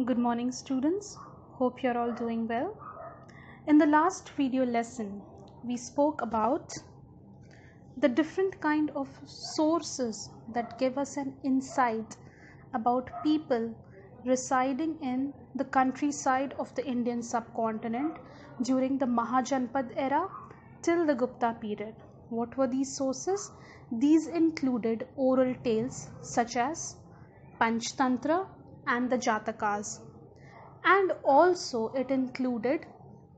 Good morning, students. Hope you're all doing well. In the last video lesson, we spoke about the different kind of sources that give us an insight about people residing in the countryside of the Indian subcontinent during the Mahajanpad era till the Gupta period. What were these sources? These included oral tales such as Panchtantra and the Jatakas, and also it included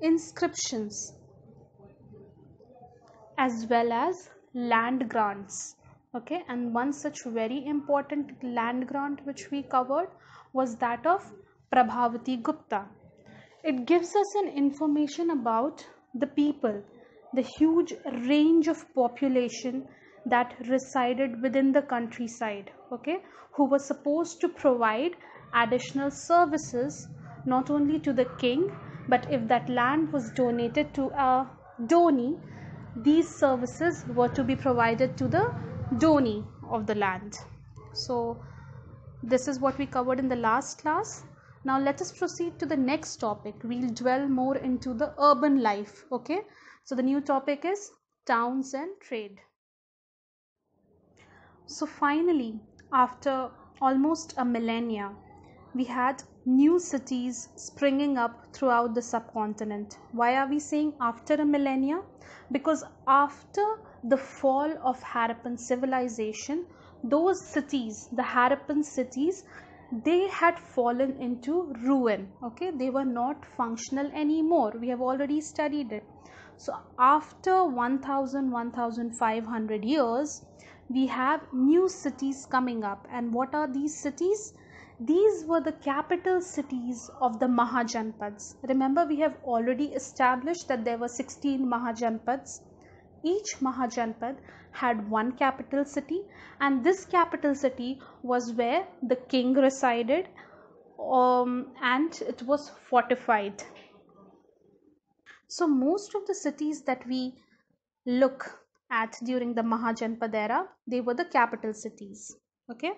inscriptions as well as land grants. Okay, and one such very important land grant which we covered was that of Prabhavati Gupta. It gives us an information about the people, the huge range of population that resided within the countryside, okay, who were supposed to provide additional services not only to the king, but if that land was donated to a donee, these services were to be provided to the donee of the land. So this is what we covered in the last class. Now let us proceed to the next topic. We'll dwell more into the urban life. Okay, so the new topic is towns and trade. So finally, after almost a millennia, we had new cities springing up throughout the subcontinent. Why are we saying after a millennia? Because after the fall of Harappan civilization, those cities, the Harappan cities, they had fallen into ruin. Okay, they were not functional anymore. We have already studied it. So after 1500 years, we have new cities coming up. And what are these cities? These were the capital cities of the Mahajanpads. Remember, we have already established that there were 16 Mahajanpads. Each Mahajanpad had one capital city, and this capital city was where the king resided, and it was fortified. So most of the cities that we look at during the Mahajanpad era, they were the capital cities. Okay.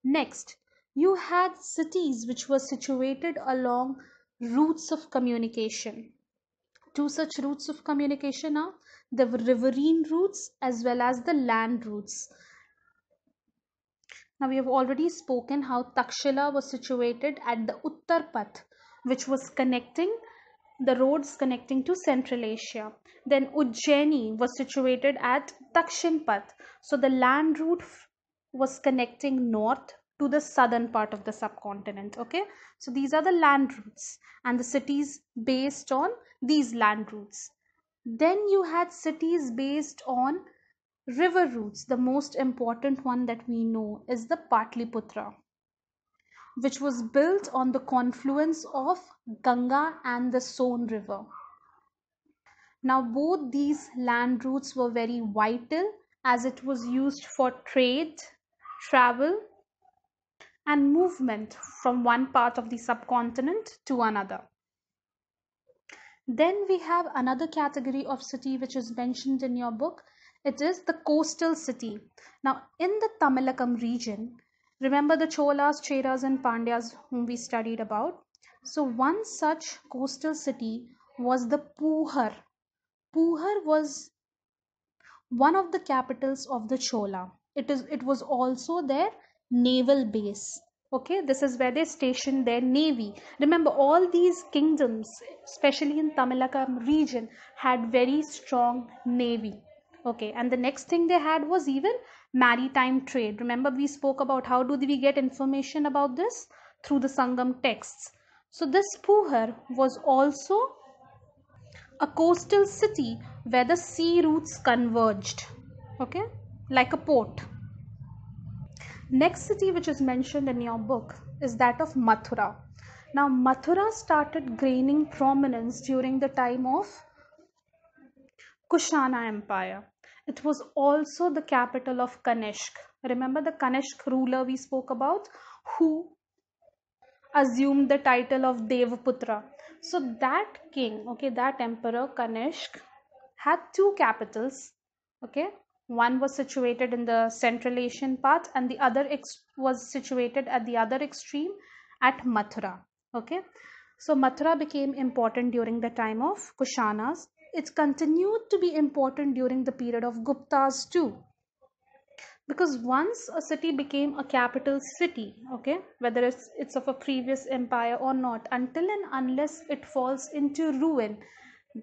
Next, you had cities which were situated along routes of communication. Two such routes of communication are the riverine routes as well as the land routes. Now we have already spoken how Takshila was situated at the Uttar Path, which was connecting the roads connecting to Central Asia. Then Ujjaini was situated at Dakshin Path. So the land route was connecting north to the southern part of the subcontinent. Okay, so these are the land routes and the cities based on these land routes. Then you had cities based on river routes. The most important one that we know is the Patliputra, which was built on the confluence of Ganga and the Son river. Now both these land routes were very vital as it was used for trade, travel and movement from one part of the subcontinent to another. Then we have another category of city which is mentioned in your book. It is the coastal city. Now in the Tamilakam region, remember the Cholas, Cheras and Pandyas whom we studied about. So one such coastal city was the Puhar. Puhar was one of the capitals of the Chola. It was also their naval base. Okay, this is where they stationed their navy. Remember, all these kingdoms, especially in Tamilakam region, had very strong navy. Okay, and the next thing they had was even maritime trade. Remember, we spoke about how do we get information about this? Through the Sangam texts. So this Puhar was also a coastal city where the sea routes converged. Okay, like a port. Next city which is mentioned in your book is that of Mathura. Now Mathura started gaining prominence during the time of Kushana Empire. It was also the capital of Kanishk. Remember the Kanishk ruler we spoke about, who assumed the title of Devaputra. So that king, okay, that emperor Kanishk had two capitals. Okay, one was situated in the Central Asian part and the other was situated at the other extreme at Mathura. Okay, so Mathura became important during the time of Kushanas. It continued to be important during the period of Guptas too, because once a city became a capital city, okay, whether it's of a previous empire or not, until and unless it falls into ruin,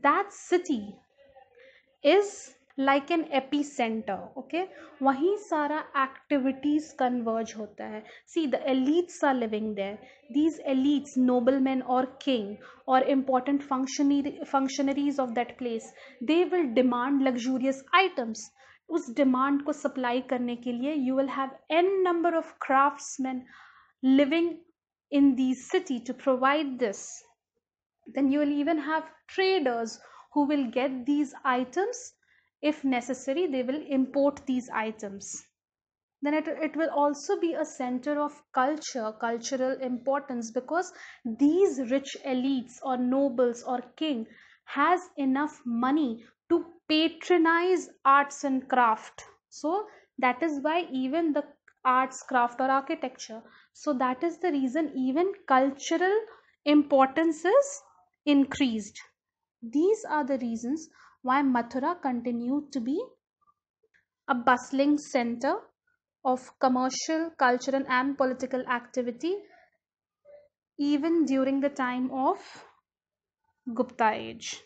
that city is like an epicenter. Okay, वहीं सारा activities converge होता है. See, the elites are living there. These elites, noblemen or king or important functionaries of that place, they will demand luxurious items. उस demand को supply करने के लिए you will have n number of craftsmen living in the city to provide this. Then you will even have traders who will get these items. If necessary, they will import these items. Then it will also be a center of cultural importance, because these rich elites or nobles or king has enough money to patronize arts and craft. So that is why even the arts, craft or architecture, so that is the reason even cultural importance is increased. These are the reasons why Mathura continued to be a bustling center of commercial, cultural, and political activity even during the time of Gupta age.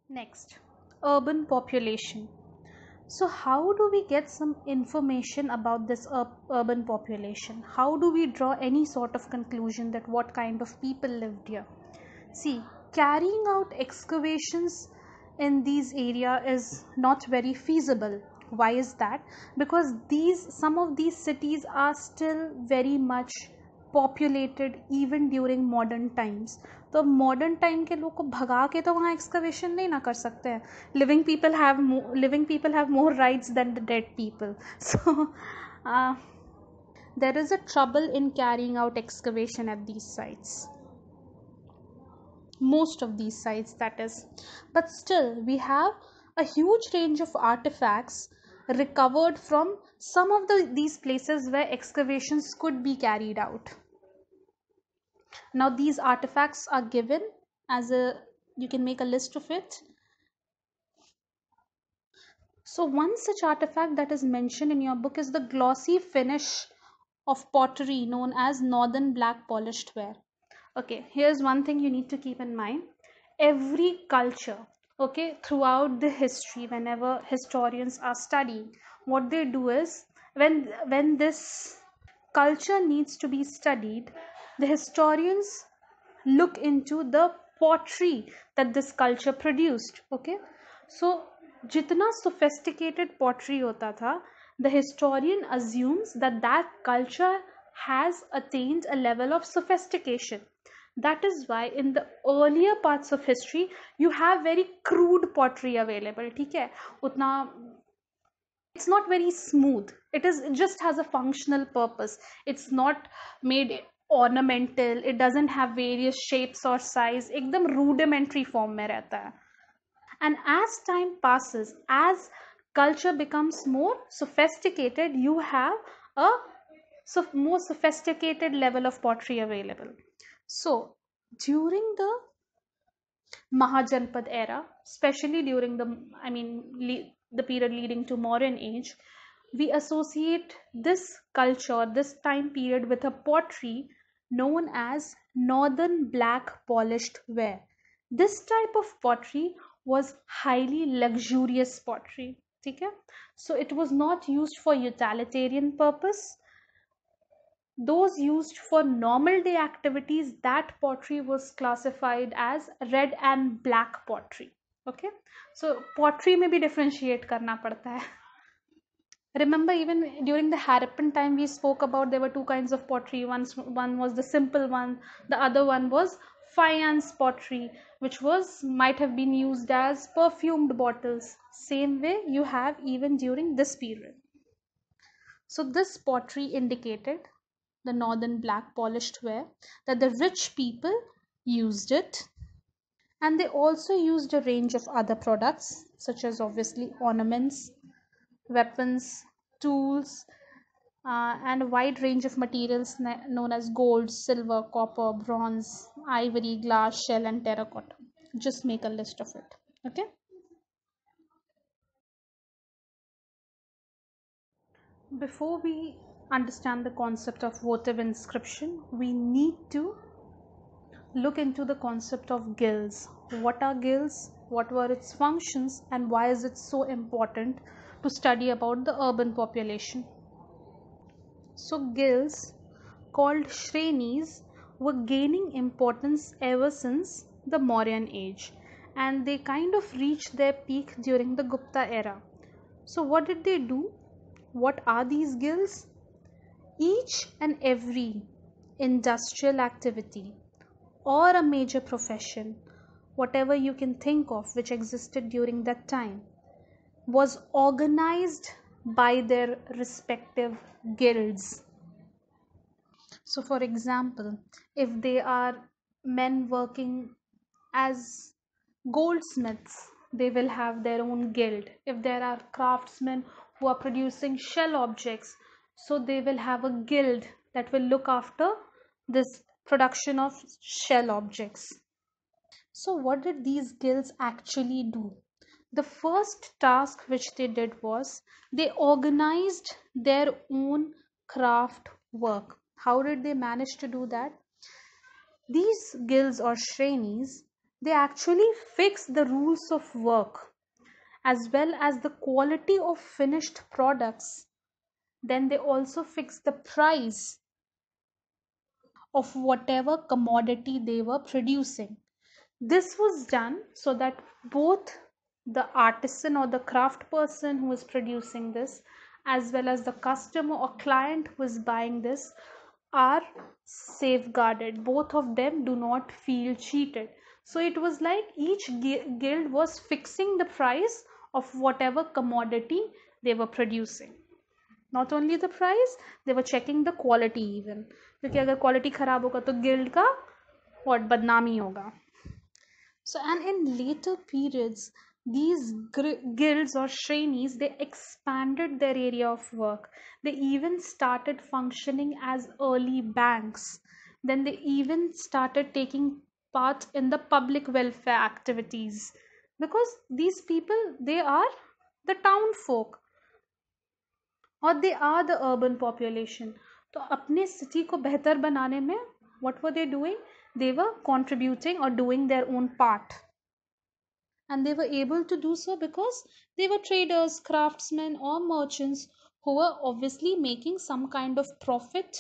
Next, urban population. So, how do we get some information about this urban population? How do we draw any sort of conclusion that what kind of people lived here? See, carrying out excavations in these areas is not very feasible. Why is that? Because some of these cities are still very much populated even during modern times. तो modern time के लोग को भगा के तो वहाँ excavation नहीं ना कर सकते हैं. Living people have more rights than the dead people. So there is a trouble in carrying out excavation at these sites, most of these sites that is. But still we have a huge range of artifacts recovered from some of these places where excavations could be carried out. Now these artifacts are given as a, you can make a list of it. So one such artifact that is mentioned in your book is the glossy finish of pottery known as northern black polished ware. Okay, here's one thing you need to keep in mind. Every culture, okay, throughout the history, whenever historians are studying, what they do is when this culture needs to be studied, the historians look into the pottery that this culture produced. Okay, so jitna sophisticated pottery hota tha, the historian assumes that that culture has attained a level of sophistication. That is why in the earlier parts of history you have very crude pottery available. ठीक है, उतना it's not very smooth. It just has a functional purpose. It's not made ornamental. It doesn't have various shapes or size. एकदम rudimentary form में रहता है. And as time passes, as culture becomes more sophisticated, you have a more sophisticated level of pottery available. So during the Mahajanpad era, especially during the period leading to modern age, we associate this culture, this time period, with a pottery known as northern black polished ware. This type of pottery was highly luxurious pottery. Okay? So it was not used for utilitarian purpose. Those used for normal day activities, that pottery was classified as red and black pottery. Okay, so pottery may be differentiate karna padta hai. Remember, even during the Harappan time, we spoke about there were two kinds of pottery. One was the simple one, the other one was faience pottery, which might have been used as perfumed bottles. Same way you have even during this period. So this pottery indicated, the northern black polished ware, that the rich people used it, and they also used a range of other products such as obviously ornaments, weapons, tools, and a wide range of materials known as gold, silver, copper, bronze, ivory, glass, shell, and terracotta. Just make a list of it. Okay. Before we understand the concept of votive inscription, we need to look into the concept of guilds. What are guilds? What were its functions? And why is it so important to study about the urban population? So guilds called Shrenis were gaining importance ever since the Mauryan age, and they kind of reached their peak during the Gupta era. So what did they do? What are these guilds? Each and every industrial activity or a major profession, whatever you can think of which existed during that time, was organized by their respective guilds. So, for example, if they are men working as goldsmiths, they will have their own guild. If there are craftsmen who are producing shell objects, so they will have a guild that will look after this production of shell objects. So, what did these guilds actually do? The first task which they did was they organized their own craft work. How did they manage to do that? These guilds or shrenis, they actually fix the rules of work as well as the quality of finished products. Then they also fix the price of whatever commodity they were producing. This was done so that both the artisan or the craft person who is producing this, as well as the customer or client who is buying this, are safeguarded. Both of them do not feel cheated. So it was like each guild was fixing the price of whatever commodity they were producing. Not only the price, they were checking the quality even. क्योंकि अगर quality खराब होगा तो guild का what बदनामी होगा. So, and in later periods, these guilds or shrenis, they expanded their area of work. They even started functioning as early banks. Then they even started taking part in the public welfare activities. Because these people, they are the town folk or they are the urban population. तो अपने city को बेहतर बनाने में what were they doing? They were contributing or doing their own part. And they were able to do so because they were traders, craftsmen, or merchants who were obviously making some kind of profit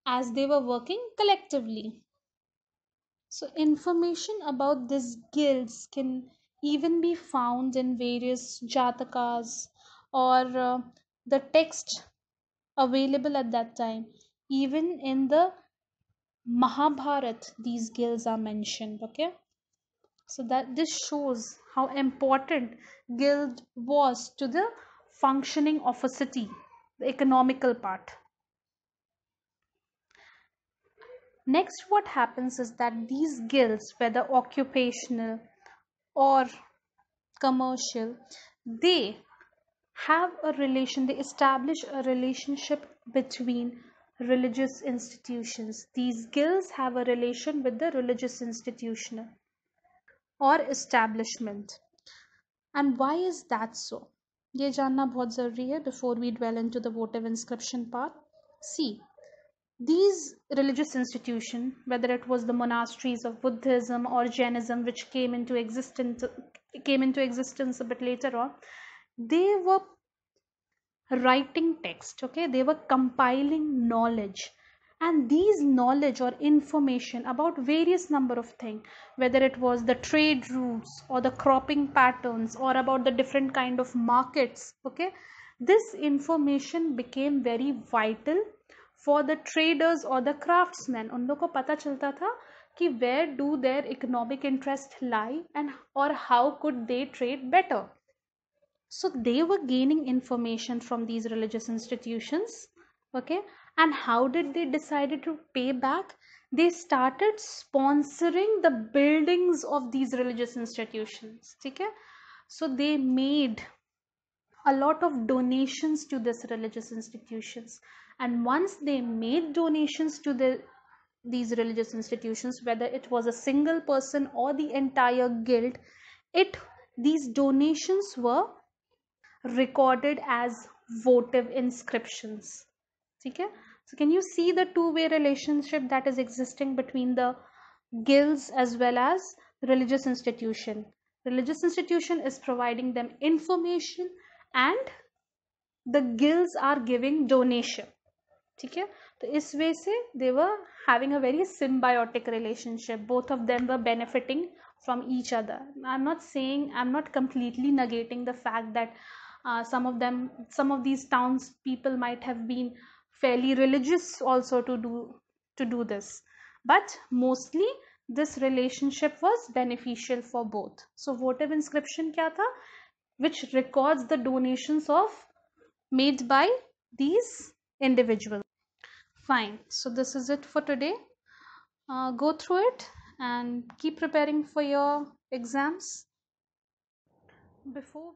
as they were working collectively. So, information about these guilds can even be found in various jatakas or the text available at that time. Even in the Mahabharat, these guilds are mentioned. Okay. So that this shows how important guild was to the functioning of a city, the economical part. Next, what happens is that these guilds, whether occupational or commercial, they have a relation, they establish a relationship between religious institutions. These guilds have a relation with the religious institution or establishment. And why is that so? ये जानना बहुत ज़रूरी है before we dwell into the votive inscription part. See, these religious institutions, whether it was the monasteries of Buddhism or Jainism, which came into existence a bit later on, they were writing text. Okay, they were compiling knowledge, and these knowledge or information about various number of things, whether it was the trade routes or the cropping patterns or about the different kind of markets. Okay, this information became very vital for the traders or the craftsmen. उन लोगों को पता चलता था कि where do their economic interest lie and or how could they trade better. So they were gaining information from these religious institutions. Okay, and how did they decided to pay back? They started sponsoring the buildings of these religious institutions. Okay, so they made a lot of donations to this religious institutions, and once they made donations to these religious institutions, whether it was a single person or the entire guild, it these donations were recorded as votive inscriptions. Okay? So can you see the two-way relationship that is existing between the guilds as well as religious institution? Religious institution is providing them information and the guilds are giving donation. ठीक है, तो इस वे से they were having a very symbiotic relationship. Both of them were benefiting from each other. I'm not completely negating the fact that some of these towns people might have been fairly religious also to do this, but mostly this relationship was beneficial for both. So votive inscription kya tha? Which records the donations of made by these individuals. Fine. So this is it for today. Go through it and keep preparing for your exams. Before